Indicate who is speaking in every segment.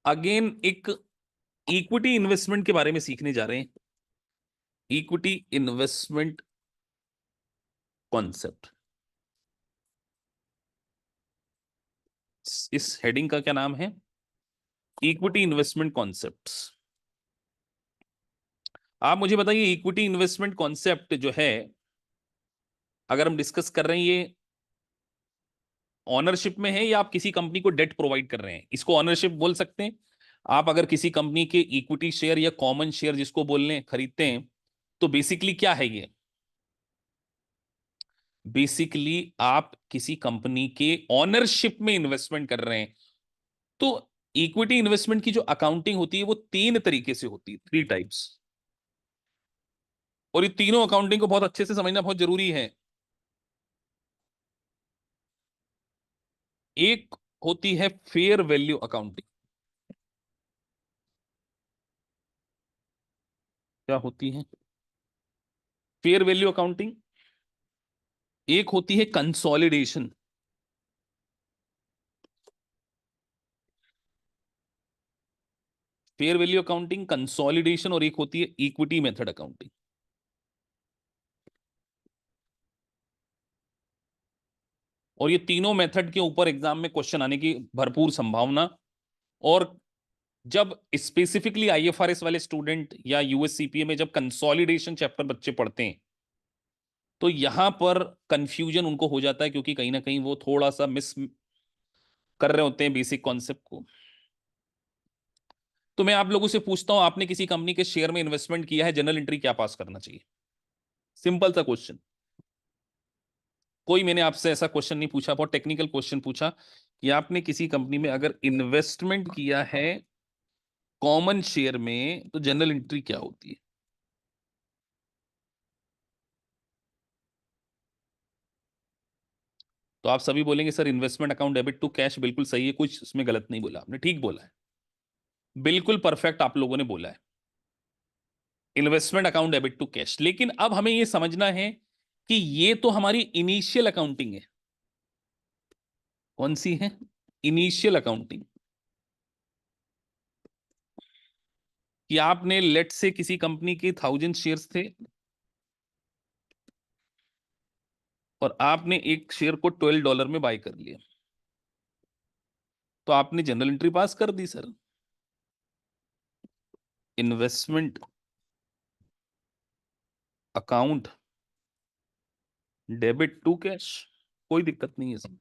Speaker 1: Again एक equity investment के बारे में सीखने जा रहे हैं। इक्विटी इन्वेस्टमेंट कॉन्सेप्ट, इस हेडिंग का क्या नाम है? Equity investment concepts. आप मुझे बताइए, इक्विटी इन्वेस्टमेंट कॉन्सेप्ट जो है, अगर हम डिस्कस कर रहे हैं, ये ऑनरशिप में है या आप किसी कंपनी को डेट प्रोवाइड कर रहे हैं, इसको ऑनरशिप बोल सकते हैं। आप अगर किसी कंपनी के इक्विटी शेयर या कॉमन शेयर जिसको बोलने खरीदते हैं, तो बेसिकली क्या है ये? बेसिकली आप किसी कंपनी के ऑनरशिप में इन्वेस्टमेंट कर रहे हैं। तो इक्विटी इन्वेस्टमेंट की जो अकाउंटिंग होती है वो तीन तरीके से होती है, 3 टाइप्स। और ये तीनों अकाउंटिंग को बहुत अच्छे से समझना बहुत जरूरी है। एक होती है फेयर वैल्यू अकाउंटिंग। क्या होती है फेयर वैल्यू अकाउंटिंग? एक होती है consolidation. Fair value accounting, consolidation, और एक होती है इक्विटी मेथड अकाउंटिंग। और ये तीनों मेथड के ऊपर एग्जाम में क्वेश्चन आने की भरपूर संभावना। और जब स्पेसिफिकली आईएफआरएस वाले स्टूडेंट या यूएससीपीए में जब कंसोलिडेशन चैप्टर बच्चे पढ़ते हैं, तो यहां पर कंफ्यूजन उनको हो जाता है, क्योंकि कहीं ना कहीं वो थोड़ा सा मिस कर रहे होते हैं बेसिक कॉन्सेप्ट को। तो मैं आप लोगों से पूछता हूं, आपने किसी कंपनी के शेयर में इन्वेस्टमेंट किया है, जनरल एंट्री क्या पास करना चाहिए? सिंपल सा क्वेश्चन। कोई मैंने आपसे ऐसा क्वेश्चन नहीं पूछा, बहुत टेक्निकल क्वेश्चन पूछा कि आपने किसी कंपनी में अगर इन्वेस्टमेंट किया है कॉमन शेयर में, तो जनरल एंट्री क्या होती है? तो आप सभी बोलेंगे sir investment account debit to cash, बिल्कुल सही है, कुछ इसमें गलत नहीं बोला आपने, ठीक बोला है, बिल्कुल परफेक्ट आप लोगों ने बोला है, investment account debit to cash. लेकिन अब हमें यह समझना है कि ये तो हमारी इनिशियल अकाउंटिंग है। कौन सी है? Initial accounting. कि आपने लेट से किसी कंपनी के 1000 शेयर्स थे और आपने एक शेयर को $12 में बाय कर लिया, तो आपने जनरल एंट्री पास कर दी sir, investment account debit to cash, कोई दिक्कत नहीं है सर।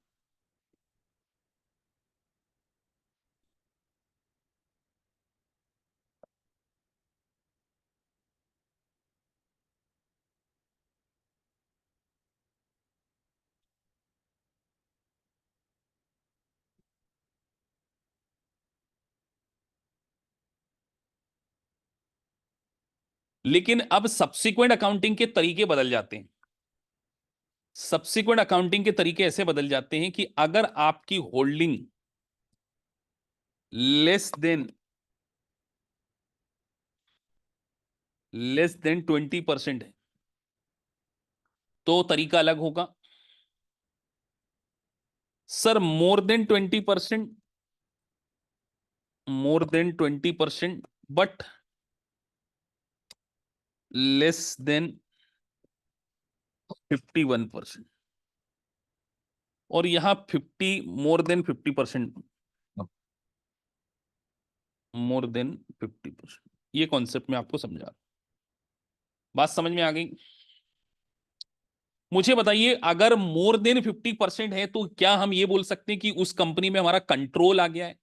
Speaker 1: लेकिन अब सब्सिक्वेंट अकाउंटिंग के तरीके बदल जाते हैं। सब्सिक्वेंट अकाउंटिंग के तरीके ऐसे बदल जाते हैं कि अगर आपकी होल्डिंग लेस देन 20% है, तो तरीका अलग होगा। Sir more than 20%, but less than 51%। और यहां 50, मोर देन 50%, ये कॉन्सेप्ट मैं आपको समझा रहा हूं। बात समझ में आ गई? मुझे बताइए, अगर मोर देन 50% है, तो क्या हम ये बोल सकते हैं कि उस कंपनी में हमारा कंट्रोल आ गया है,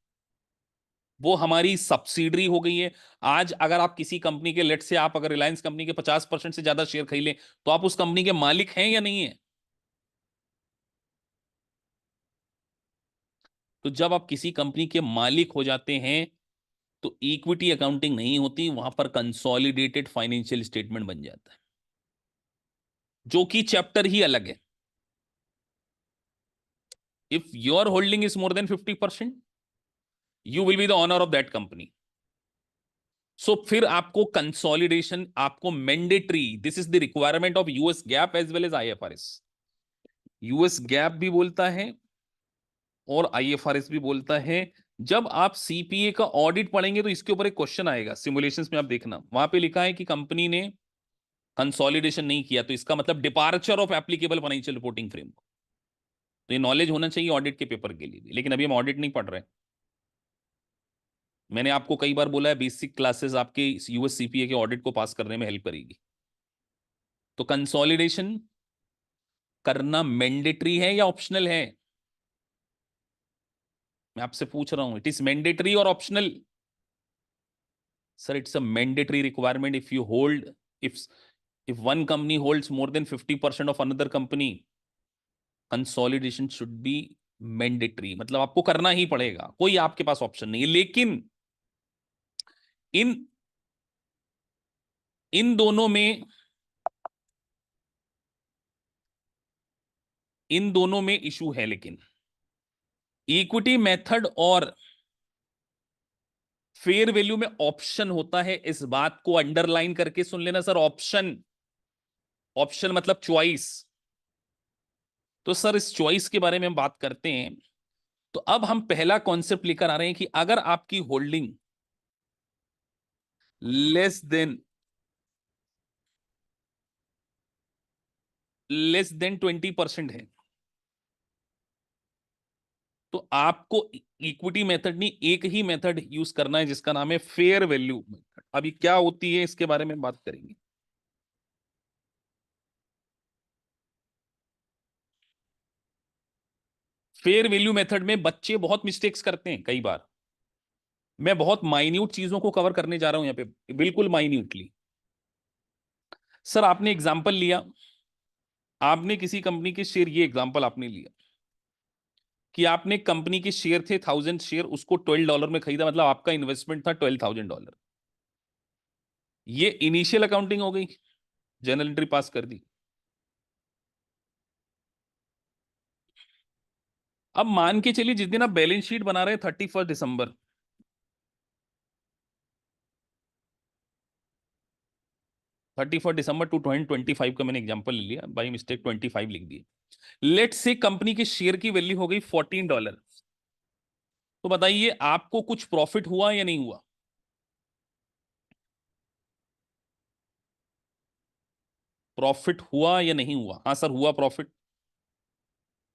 Speaker 1: वो हमारी सब्सिडरी हो गई है? आज अगर आप किसी कंपनी के, लेट से आप अगर रिलायंस कंपनी के 50% से ज्यादा शेयर खरीद लें, तो आप उस कंपनी के मालिक हैं या नहीं है? तो जब आप किसी कंपनी के मालिक हो जाते हैं, तो इक्विटी अकाउंटिंग नहीं होती, वहां पर कंसोलिडेटेड फाइनेंशियल स्टेटमेंट बन जाता है, जो कि चैप्टर ही अलग है। If your holding is more than 50%, you will be the owner of that company. So फिर आपको कंसोलिडेशन, आपको mandatory, this is the requirement of US GAAP as well as IFRS. US GAAP भी बोलता है और आईएफआरएस भी बोलता है जब आप सीपीए का ऑडिट पढ़ेंगे तो इसके ऊपर एक क्वेश्चन आएगा सिमुलेशंस में, आप देखना वहां पे लिखा है कि कंपनी ने कंसोलिडेशन नहीं किया तो इसका मतलब departure of applicable financial reporting framework. तो ये नॉलेज होना चाहिए ऑडिट के पेपर के लिए भी, लेकिन अभी हम ऑडिट नहीं पढ़ रहे। मैंने आपको कई बार बोला है बेसिक क्लासेस आपके यूएस सीपीए के ऑडिट को पास करने में हेल्प करेगी। तो कंसोलिडेशन करना मैंडेटरी है या ऑप्शनल है? मैं आपसे पूछ रहा हूं, इट इज मैंडेटरी और optional? Sir, it's a mandatory requirement if you hold, if if one company holds more than 50% of another company, consolidation should be mandatory, मतलब आपको करना ही पड़ेगा, कोई आपके पास ऑप्शन नहीं है। लेकिन इन इन दोनों में इन दोनों में इशू है, लेकिन इक्विटी मेथड और फेयर वैल्यू में ऑप्शन होता है, इस बात को अंडरलाइन करके सुन लेना सर। ऑप्शन, ऑप्शन मतलब चॉइस। तो सर इस चॉइस के बारे में हम बात करते हैं। तो अब हम पहला कॉन्सेप्ट लेकर आ रहे हैं कि अगर आपकी होल्डिंग लेस देन 20% है, तो आपको इक्विटी मेथड नहीं, एक ही मेथड यूज करना है जिसका नाम है फेयर वैल्यू मेथड। अभी क्या होती है इसके बारे में बात करेंगे। फेयर वैल्यू मेथड में बच्चे बहुत मिस्टेक्स करते हैं कई बार। मैं बहुत माइन्यूट चीजों को कवर करने जा रहा हूं यहां पे, बिल्कुल माइन्यूटली। सर आपने एग्जांपल लिया, आपने किसी कंपनी के शेयर, ये एग्जांपल आपने लिया कि आपने कंपनी के शेयर थे 1000 शेयर, उसको $12 में खरीदा, मतलब आपका इन्वेस्टमेंट था $12,000। ये इनिशियल अकाउंटिंग हो गई, जर्नल एंट्री पास कर दी। अब मान के चलिए जिस दिन आप बैलेंस शीट बना रहे हैं 31 दिसंबर, 31 दिसंबर 2025 का मैंने एग्जांपल ले लिया, बाई मिस्टेक 25 लिख दिए। लेट से कंपनी के शेयर की वैल्यू हो गई $14। तो बताइए आपको कुछ प्रॉफिट हुआ या नहीं हुआ? प्रॉफिट हुआ या नहीं हुआ? हाँ सर हुआ प्रॉफिट।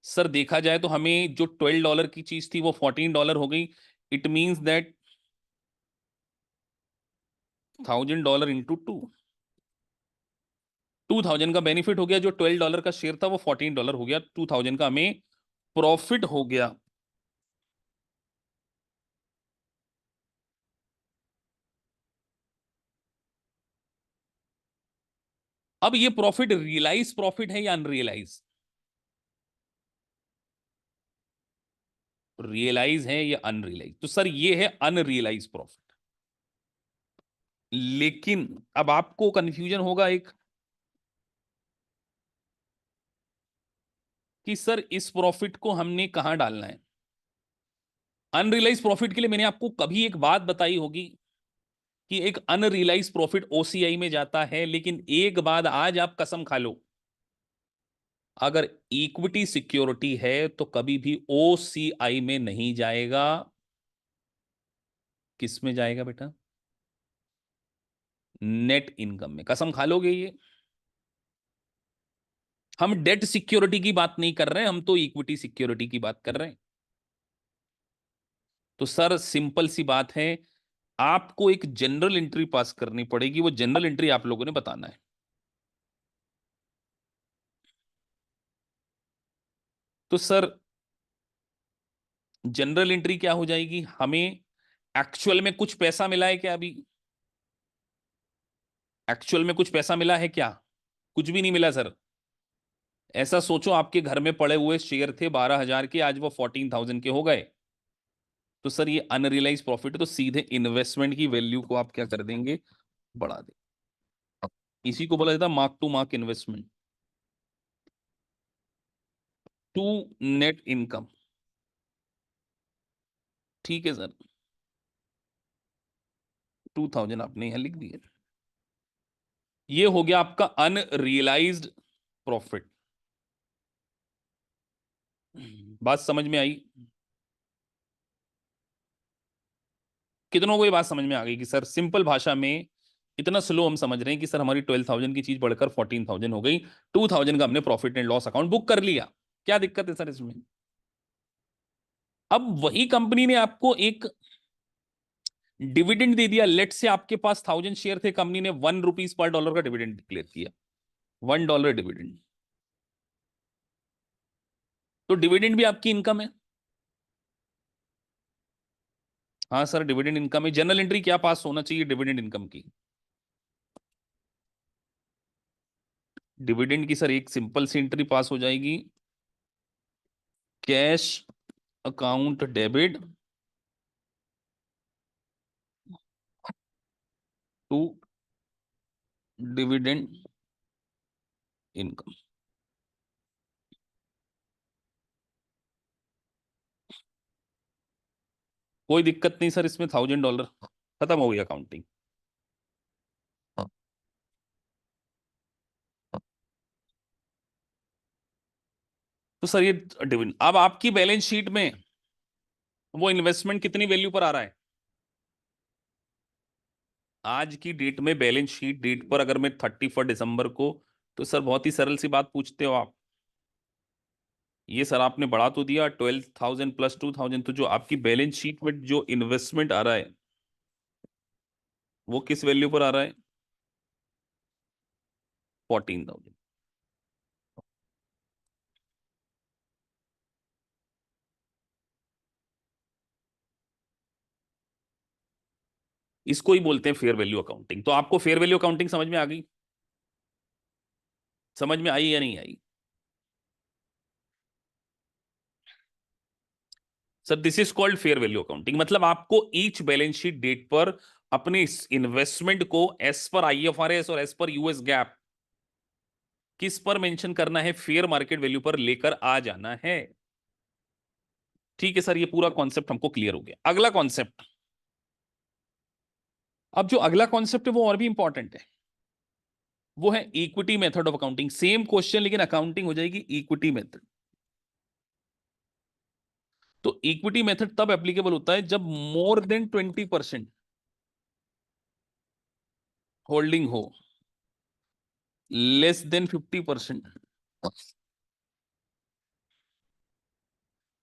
Speaker 1: सर देखा जाए तो हमें जो $12 की चीज थी वो $14 हो गई। इट मींस दैट $1000 इंटू 2000 का बेनिफिट हो गया, जो $12 का शेयर था वो $14 हो गया, 2000 का हमें प्रॉफिट हो गया। अब ये प्रॉफिट रियलाइज प्रॉफिट है या अनरियलाइज? रियलाइज है या अनरियलाइज? तो सर ये है अनरियलाइज प्रॉफिट। लेकिन अब आपको कंफ्यूजन होगा एक, कि सर इस प्रॉफिट को हमने कहां डालना है। अनरियलाइज प्रॉफिट के लिए मैंने आपको कभी एक बात बताई होगी कि एक अनरियलाइज प्रॉफिट ओसीआई में जाता है, लेकिन एक बात आज आप कसम खा लो, अगर इक्विटी सिक्योरिटी है तो कभी भी ओसीआई में नहीं जाएगा। किस में जाएगा बेटा? नेट इनकम में। कसम खा लोगे ये? हम डेट सिक्योरिटी की बात नहीं कर रहे हैं, हम तो इक्विटी सिक्योरिटी की बात कर रहे हैं। तो सर सिंपल सी बात है, आपको एक जनरल एंट्री पास करनी पड़ेगी, वो जनरल एंट्री आप लोगों ने बताना है। तो सर जनरल एंट्री क्या हो जाएगी? हमें एक्चुअल में कुछ पैसा मिला है क्या अभी? एक्चुअल में कुछ पैसा मिला है क्या? कुछ भी नहीं मिला सर। ऐसा सोचो आपके घर में पड़े हुए शेयर थे 12,000 के, आज वो 14,000 के हो गए। तो सर ये अनरियलाइज प्रॉफिट है, तो सीधे इन्वेस्टमेंट की वैल्यू को आप क्या कर देंगे? बढ़ा देंगे। इसी को बोला जाता है mark to mark investment to net income. ठीक है सर, 2000 आपने यहां लिख दिया। ये हो गया आपका अनरियलाइज्ड प्रॉफिट। बात समझ में आई? कितनों को ये बात समझ में आ गई कि सर सिंपल भाषा में, इतना स्लो हम समझ रहे हैं कि सर हमारी 12,000 की चीज बढ़कर 14,000 हो गई, 2,000 का हमने profit and loss account book कर लिया, क्या दिक्कत है सर इसमें? अब वही कंपनी ने आपको एक डिविडेंड दे दिया, लेट से आपके पास 1,000 शेयर थे, कंपनी ने ₹1 पर डॉलर का डिविडेंड डिक्लेयर किया, $1 डिविडेंड, तो डिविडेंड भी आपकी इनकम है। हाँ सर, डिविडेंड इनकम है। जनरल एंट्री क्या पास होना चाहिए डिविडेंड इनकम की? डिविडेंड की सर एक सिंपल सी एंट्री पास हो जाएगी, cash account debit to dividend income. कोई दिक्कत नहीं सर इसमें, $1,000 खत्म हो गई अकाउंटिंग। तो सर ये डिविडेंड, अब आपकी बैलेंस शीट में वो इन्वेस्टमेंट कितनी वैल्यू पर आ रहा है? आज की डेट में बैलेंस शीट डेट पर अगर मैं 31 दिसंबर को, तो सर बहुत ही सरल सी बात पूछते हो आप, ये सर आपने बढ़ा तो दिया 12,000 प्लस 2,000, तो जो आपकी बैलेंस शीट में जो इन्वेस्टमेंट आ रहा है वो किस वैल्यू पर आ रहा है? 14,000। इसको ही बोलते हैं फेयर वैल्यू अकाउंटिंग। तो आपको फेयर वैल्यू अकाउंटिंग समझ में आ गई? समझ में आई या नहीं आई? Sir this is called fair value accounting, मतलब आपको ईच बैलेंस शीट डेट पर अपने इन्वेस्टमेंट को एज पर आईएफआरएस और एज पर यूएस गैप किस पर मेंशन करना है, फेयर मार्केट वैल्यू पर लेकर आ जाना है। ठीक है सर, ये पूरा कॉन्सेप्ट हमको क्लियर हो गया। अगला कॉन्सेप्ट, अब जो अगला कॉन्सेप्ट है वो और भी इंपॉर्टेंट है, वो है equity method of accounting. Same question लेकिन अकाउंटिंग हो जाएगी इक्विटी मेथड। तो इक्विटी मेथड तब एप्लीकेबल होता है जब मोर देन 20% होल्डिंग हो, लेस देन 50%।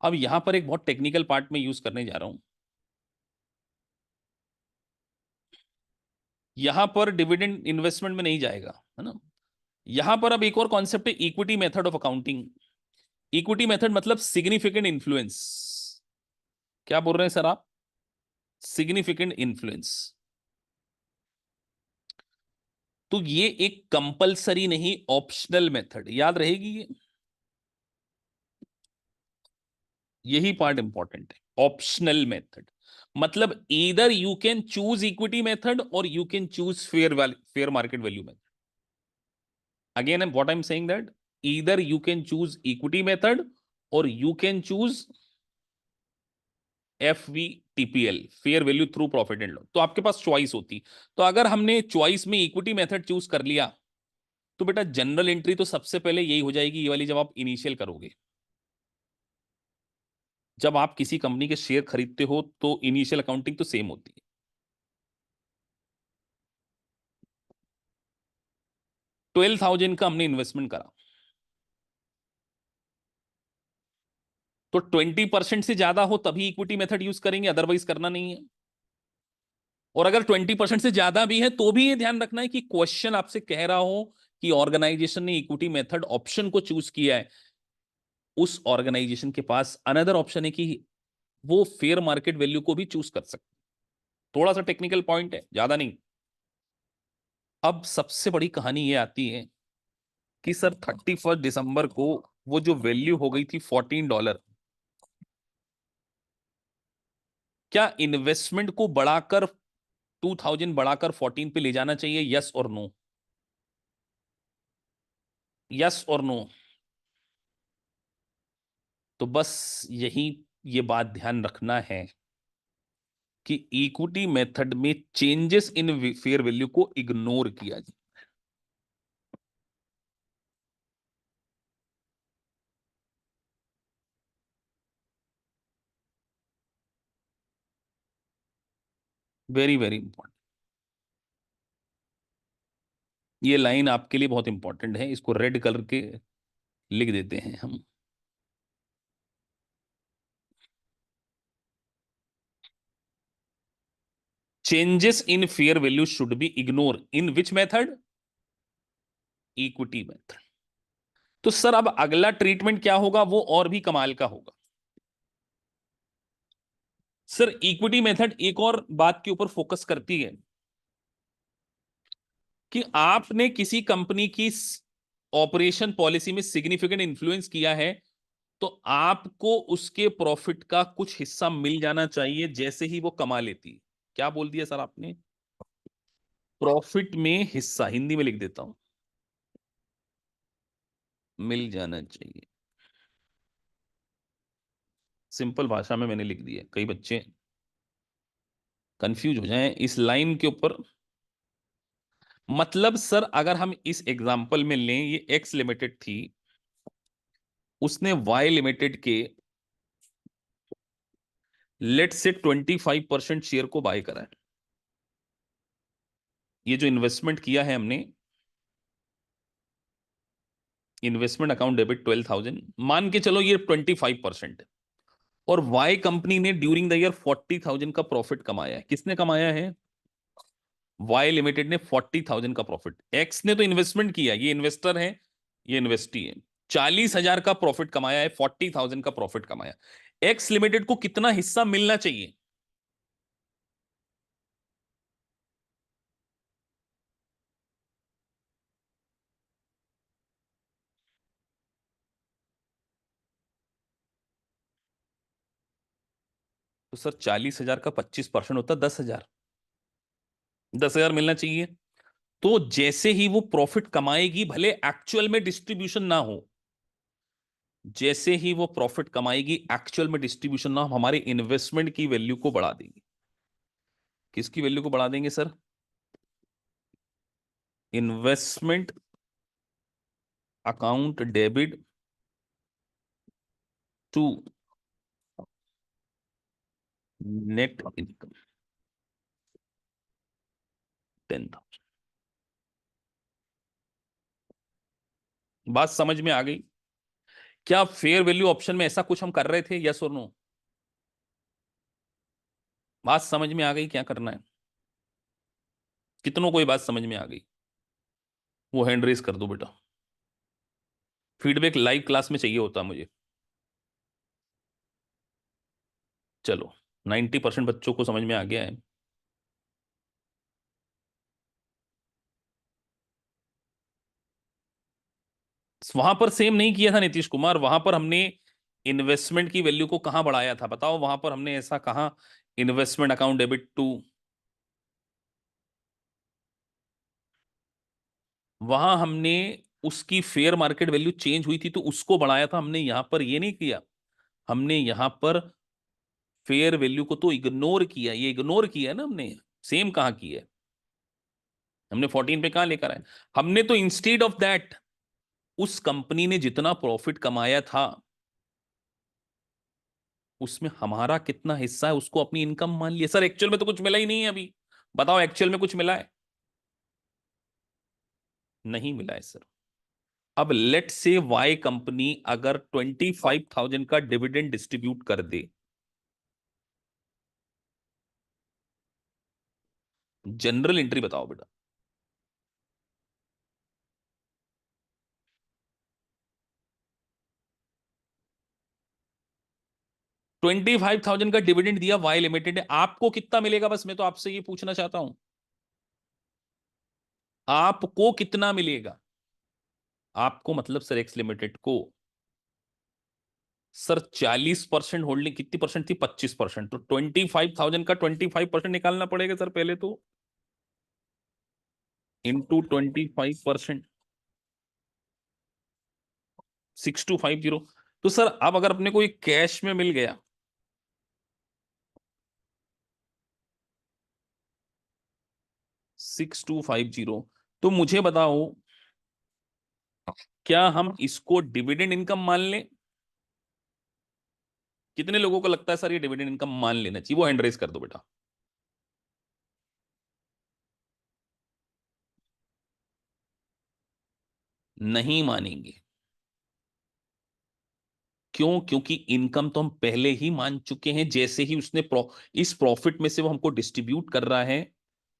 Speaker 1: अब यहां पर एक बहुत टेक्निकल पार्ट में यूज करने जा रहा हूं। यहां पर डिविडेंड इन्वेस्टमेंट में नहीं जाएगा, है ना। यहां पर अब एक और कॉन्सेप्ट है equity method of accounting. Equity method मतलब सिग्निफिकेंट इन्फ्लुएंस। क्या बोल रहे हैं सर आप? Significant influence. तो ये एक कंपलसरी नहीं, ऑप्शनल मेथड, याद रहेगी ये, यही पार्ट इंपॉर्टेंट है। ऑप्शनल मेथड मतलब either you can choose equity method और you can choose fair market value method. Again what I am saying that either you can choose equity method और you can choose FVTPL, fair value through profit and loss. तो आपके पास choice होती। तो अगर हमने choice में equity method choose कर लिया, तो बेटा जनरल एंट्री तो सबसे पहले यही हो जाएगी, ये वाली, जब आप इनिशियल करोगे। जब आप किसी कंपनी के शेयर खरीदते हो तो इनिशियल अकाउंटिंग तो सेम होती है। 12,000 का हमने इन्वेस्टमेंट करा, तो 20% से ज्यादा हो तभी इक्विटी मेथड यूज करेंगे, अदरवाइज करना नहीं है। और अगर 20% से ज्यादा भी है तो भी ये ध्यान रखना है कि क्वेश्चन आपसे कह रहा हो कि ऑर्गेनाइजेशन ने इक्विटी मेथड ऑप्शन को चूज किया है, उस ऑर्गेनाइजेशन के पास अनदर ऑप्शन है कि वो फेयर मार्केट वैल्यू को भी चूज कर सकते। थोड़ा सा टेक्निकल पॉइंट है, ज्यादा नहीं। अब सबसे बड़ी कहानी ये आती है कि सर 31 दिसंबर को वो जो वैल्यू हो गई थी $14, क्या इन्वेस्टमेंट को बढ़ाकर 2,000 बढ़ाकर 14 पे ले जाना चाहिए, यस और नो? यस और नो? तो बस यही, ये बात ध्यान रखना है कि इक्विटी मेथड में चेंजेस इन फेयर वैल्यू को इग्नोर किया जाए। Very very important. ये लाइन आपके लिए बहुत इंपॉर्टेंट है, इसको रेड कलर के लिख देते हैं हम। Changes in fair value should be ignore in which method? Equity method. तो सर अब अगला ट्रीटमेंट क्या होगा, वो और भी कमाल का होगा। सर इक्विटी मेथड एक और बात के ऊपर फोकस करती है कि आपने किसी कंपनी की ऑपरेशन पॉलिसी में सिग्निफिकेंट इन्फ्लुएंस किया है, तो आपको उसके प्रॉफिट का कुछ हिस्सा मिल जाना चाहिए जैसे ही वो कमा लेती है। क्या बोल दिया सर आपने? प्रॉफिट में हिस्सा, हिंदी में लिख देता हूं, मिल जाना चाहिए। सिंपल भाषा में मैंने लिख दिया, कई बच्चे कंफ्यूज हो जाएं इस लाइन के ऊपर। मतलब सर अगर हम इस एग्जांपल में लें, ये एक्स लिमिटेड थी, उसने वाई लिमिटेड के लेट से 25% शेयर को बाय करा है। ये जो इन्वेस्टमेंट किया है हमने, इन्वेस्टमेंट अकाउंट डेबिट 12,000, मान के चलो ये 25%। और वाई कंपनी ने ड्यूरिंग द ईयर 40,000 का प्रॉफिट कमाया है। किसने कमाया है? वाई लिमिटेड ने 40,000 का प्रॉफिट। एक्स ने तो इन्वेस्टमेंट किया, ये इन्वेस्टर है, ये इन्वेस्टी है। 40,000 का प्रॉफिट कमाया है, 40,000 का प्रॉफिट कमाया। एक्स लिमिटेड को कितना हिस्सा मिलना चाहिए? तो सर 40,000 का 25% होता है 10,000। 10,000 मिलना चाहिए। तो जैसे ही वो प्रॉफिट कमाएगी, भले एक्चुअल में डिस्ट्रीब्यूशन ना हो, जैसे ही वो प्रॉफिट कमाएगी एक्चुअल में डिस्ट्रीब्यूशन ना हो, हमारे इन्वेस्टमेंट की वैल्यू को बढ़ा देगी। किसकी वैल्यू को बढ़ा देंगे sir? Investment account debit to net income 10,000। बात समझ में आ गई? क्या फेयर वैल्यू ऑप्शन में ऐसा कुछ हम कर रहे थे, यस और नो? बात समझ में आ गई क्या करना है? कितनों को ये बात समझ में आ गई? वो हैंड रेस कर दो बेटा। फीडबैक लाइव क्लास में चाहिए होता मुझे। चलो, 90% बच्चों को समझ में आ गया है। वहां पर सेम नहीं किया था नीतीश कुमार, वहां पर हमने इन्वेस्टमेंट की वैल्यू को कहां बढ़ाया था बताओ? वहां पर हमने ऐसा कहा, इन्वेस्टमेंट अकाउंट डेबिट टू, वहां हमने उसकी फेयर मार्केट वैल्यू चेंज हुई थी तो उसको बढ़ाया था हमने। यहां पर ये नहीं किया, हमने यहां पर फेयर वैल्यू को तो इग्नोर किया। ये इग्नोर किया है ना हमने, सेम कहां किया है? हमने 14 पे कहां लेकर आए? हमने तो इंस्टेड ऑफ दैट, उस कंपनी ने जितना प्रॉफिट कमाया था उसमें हमारा कितना हिस्सा है उसको अपनी इनकम मान लिया। सर एक्चुअल में तो कुछ मिला ही नहीं है अभी, बताओ एक्चुअल में कुछ मिला है? नहीं मिला है सर। अब लेट से वाई कंपनी अगर 25,000 का डिविडेंड डिस्ट्रीब्यूट कर दे, जनरल एंट्री बताओ बेटा। 25,000 का डिविडेंड दिया वाई लिमिटेड ने, आपको कितना मिलेगा? बस मैं तो आपसे ये पूछना चाहता हूं, आपको कितना मिलेगा? आपको मतलब सर एक्स लिमिटेड को। सर 40% होल्डिंग कितनी परसेंट थी? 25%। तो 25,000 का 25% निकालना पड़ेगा सर पहले तो, इंटू 25%, 6250। तो सर अब अगर अपने को ये कैश में मिल गया, 6250, तो मुझे बताओ क्या हम इसको डिविडेंड इनकम मान लें? कितने लोगों को लगता है सर ये डिविडेंड इनकम मान लेना चाहिए? वो हैंड रेस कर दो बेटा। नहीं मानेंगे। क्यों? क्योंकि इनकम तो हम पहले ही मान चुके हैं, जैसे ही उसने इस प्रॉफिट में से वो हमको डिस्ट्रीब्यूट कर रहा है,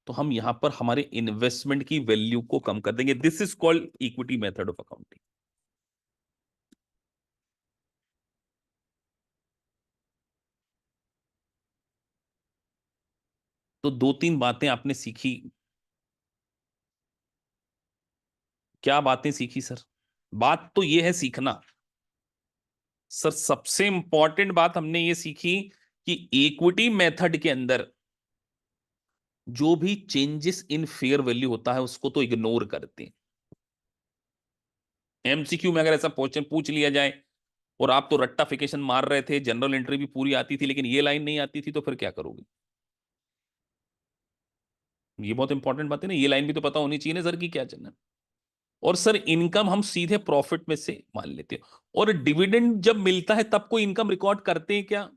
Speaker 1: तो हम यहां पर हमारे इन्वेस्टमेंट की वैल्यू को कम कर देंगे। This is called equity method of accounting. तो दो तीन बातें आपने सीखी। क्या बातें सीखी सर? बात तो ये है सीखना। सर सबसे इंपॉर्टेंट बात हमने ये सीखी कि इक्विटी मेथड के अंदर जो भी चेंजेस इन फेयर वैल्यू होता है उसको तो इग्नोर करते हैं। एमसीक्यू में अगर ऐसा क्वेश्चन पूछ लिया जाए और आप तो रट्टाफिकेशन मार रहे थे, जनरल एंट्री भी पूरी आती थी लेकिन ये लाइन नहीं आती थी, तो फिर क्या करोगे? ये बहुत इंपॉर्टेंट बात है ना, ये लाइन भी तो पता होनी चाहिए ना सर, की क्या चलना है। और सर इनकम हम सीधे प्रॉफिट में से मान लेते हैं, और डिविडेंड जब मिलता है तब कोई इनकम रिकॉर्ड करते हैं क्या?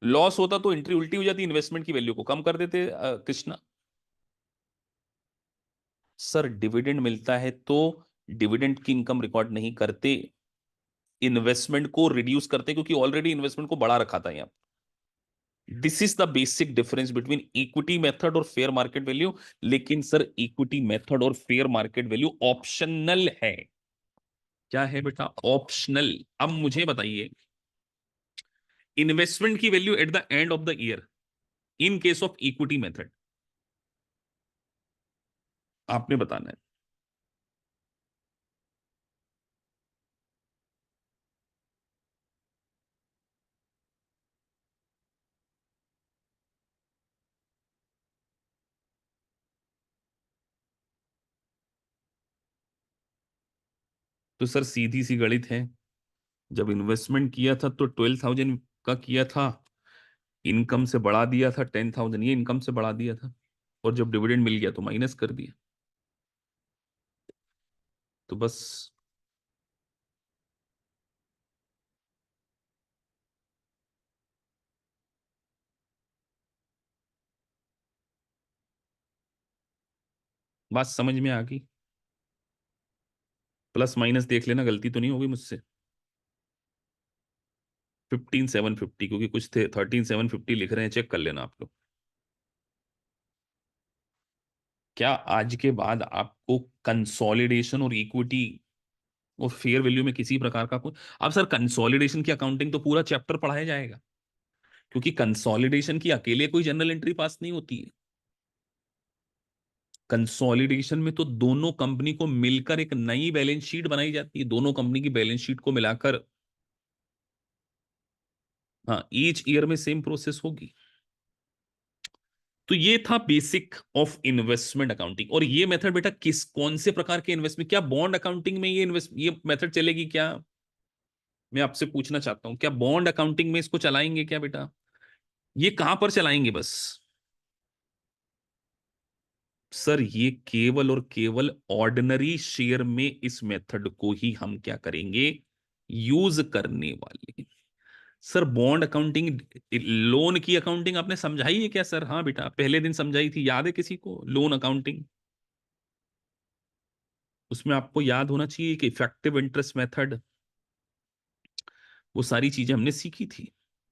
Speaker 1: लॉस होता तो एंट्री उल्टी हो जाती, इन्वेस्टमेंट की वैल्यू को कम कर देते कृष्णा। सर डिविडेंड मिलता है तो डिविडेंड की इनकम रिकॉर्ड नहीं करते, इन्वेस्टमेंट को रिड्यूस करते, क्योंकि ऑलरेडी इन्वेस्टमेंट को बढ़ा रखा था यहाँ। This is the basic difference between equity method और फेयर मार्केट वैल्यू। लेकिन सर इक्विटी मेथड और फेयर मार्केट वैल्यू ऑप्शनल है। क्या है बेटा? ऑप्शनल। अब मुझे बताइए, इन्वेस्टमेंट की value at the end of the year in case of equity method, आपने बताना है। तो सर सीधी सी गणित है, जब इन्वेस्टमेंट किया था तो 12,000 का किया था, इनकम से बढ़ा दिया था 10,000, ये इनकम से बढ़ा दिया था, और जब डिविडेंड मिल गया तो माइनस कर दिया। तो बस बात समझ में आ गई। प्लस माइनस देख लेना, गलती तो नहीं होगी मुझसे। 15,750, क्योंकि कुछ थे 13,750 लिख रहे हैं, चेक कर लेना आप लोग। क्या आज के बाद आपको कंसोलिडेशन और इक्विटी और फेयर वैल्यू में किसी प्रकार का कोई, अब सर कंसोलिडेशन की अकाउंटिंग तो पूरा चैप्टर पढ़ाया जाएगा, क्योंकि कंसोलिडेशन की अकेले कोई जनरल एंट्री पास नहीं होती है। कंसोलिडेशन में तो दोनों कंपनी को मिलकर एक नई बैलेंस शीट बनाई जाती है, दोनों कंपनी की बैलेंस शीट को मिलाकर। हाँ, ईच ईयर में सेम प्रोसेस होगी। तो ये था बेसिक ऑफ इन्वेस्टमेंट अकाउंटिंग। और ये मेथड बेटा किस कौन से प्रकार के इन्वेस्टमेंट, क्या बॉन्ड अकाउंटिंग में ये मेथड चलेगी क्या? मैं आपसे पूछना चाहता हूं, क्या बॉन्ड अकाउंटिंग में इसको चलाएंगे क्या बेटा? ये कहां पर चलाएंगे बस? सर ये केवल और केवल ऑर्डिनरी शेयर में इस मेथड को ही हम क्या करेंगे, यूज करने वाले हैं। सर बॉन्ड अकाउंटिंग, लोन की अकाउंटिंग आपने समझाई है क्या सर? हाँ बेटा, पहले दिन समझाई थी, याद है किसी को लोन अकाउंटिंग? उसमें आपको याद होना चाहिए कि इफेक्टिव इंटरेस्ट मेथड, वो सारी चीजें हमने सीखी थी।